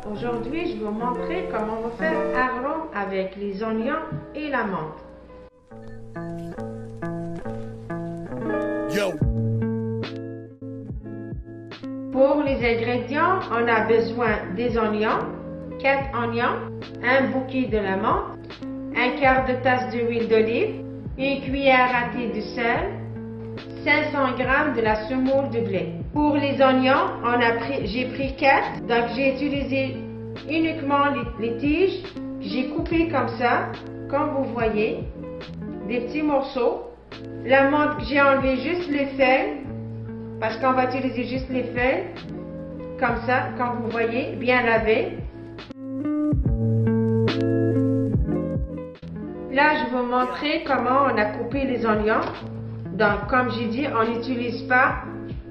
Aujourd'hui, je vais vous montrer comment on va faire harlot avec les oignons et la menthe. Yo. Pour les ingrédients, on a besoin des oignons, 4 oignons, un bouquet de la menthe, un quart de tasse d'huile d'olive, une cuillère à thé de sel, 500 g de la semoule de blé. Pour les oignons, j'ai pris 4, donc j'ai utilisé uniquement les tiges que j'ai coupées comme ça, comme vous voyez, des petits morceaux. La menthe, j'ai enlevé juste les feuilles, parce qu'on va utiliser juste les feuilles, comme ça, comme vous voyez, bien lavées. Là, je vais vous montrer comment on a coupé les oignons. Donc, comme j'ai dit, on n'utilise pas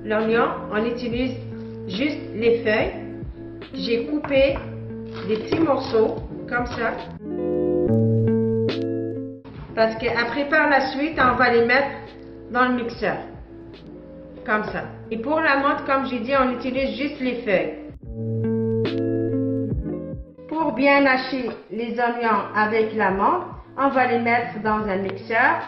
l'oignon, on utilise juste les feuilles. J'ai coupé des petits morceaux, comme ça. Parce qu'après, par la suite, on va les mettre dans le mixeur. Comme ça. Et pour la menthe, comme j'ai dit, on utilise juste les feuilles. Pour bien hacher les oignons avec la menthe, on va les mettre dans un mixeur.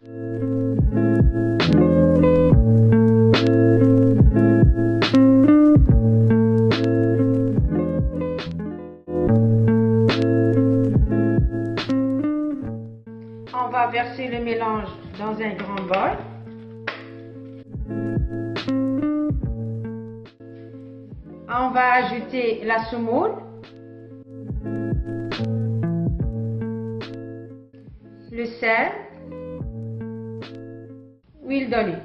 On va verser le mélange dans un grand bol. On va ajouter la semoule, le sel, l'huile d'olive.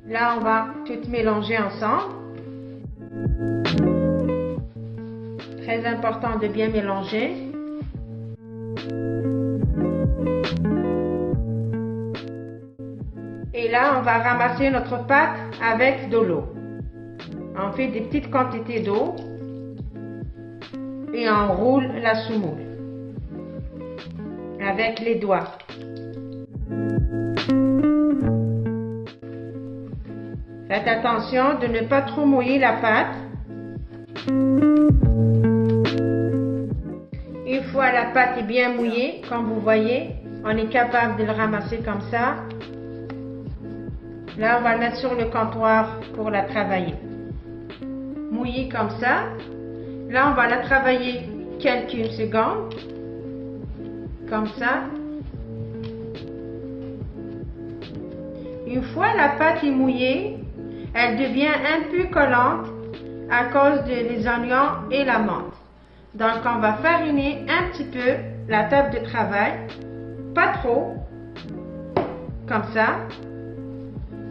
Là, on va tout mélanger ensemble. Très important de bien mélanger. Et là, on va ramasser notre pâte avec de l'eau. On fait des petites quantités d'eau et on roule la semoule avec les doigts. Faites attention de ne pas trop mouiller la pâte. Une fois la pâte est bien mouillée, comme vous voyez, on est capable de le ramasser comme ça. Là, on va le mettre sur le comptoir pour la travailler. Mouillée comme ça. Là, on va la travailler quelques secondes. Comme ça. Une fois la pâte est mouillée, elle devient un peu collante à cause des oignons et la menthe. Donc, on va fariner un petit peu la table de travail. Pas trop. Comme ça.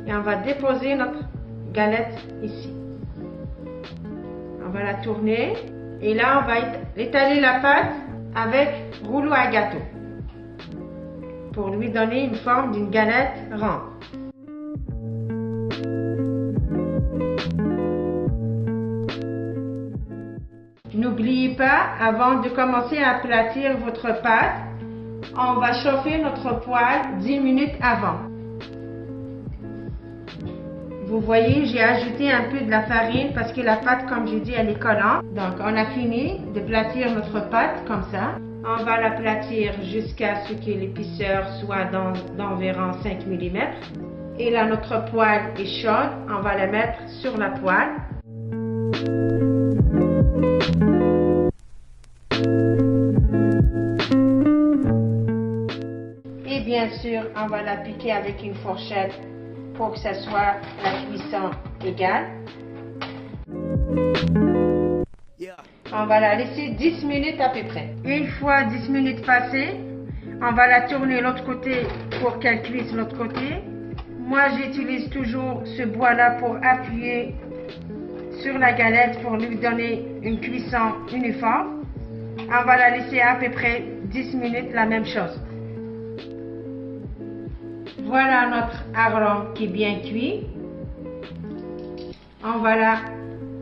Et on va déposer notre galette ici. On va la tourner. Et là, on va étaler la pâte avec rouleau à gâteau. Pour lui donner une forme d'une galette ronde. N'oubliez pas, avant de commencer à aplatir votre pâte, on va chauffer notre poêle 10 minutes avant. Vous voyez, j'ai ajouté un peu de la farine parce que la pâte, comme j'ai dit, elle est collante. Donc, on a fini de platir notre pâte comme ça. On va l'aplatir jusqu'à ce que l'épaisseur soit d'environ 5 mm. Et là, notre poêle est chaude. On va la mettre sur la poêle. Et bien sûr, on va la piquer avec une fourchette pour que ça soit la cuisson égale. On va la laisser 10 minutes à peu près. Une fois 10 minutes passées, on va la tourner l'autre côté pour qu'elle cuise l'autre côté. Moi, j'utilise toujours ce bois-là pour appuyer sur la galette pour lui donner une cuisson uniforme. On va la laisser à peu près 10 minutes, la même chose. Voilà notre harlot qui est bien cuit. On va la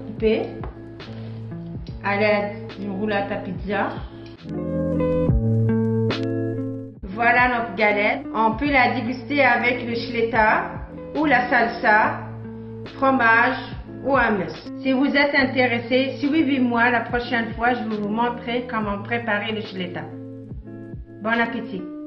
couper à l'aide d'une roulotte à pizza. Voilà notre galette. On peut la déguster avec le schletter ou la salsa, fromage ou hummus. Si vous êtes intéressé, suivez-moi la prochaine fois, je vais vous montrer comment préparer le chuleta. Bon appétit!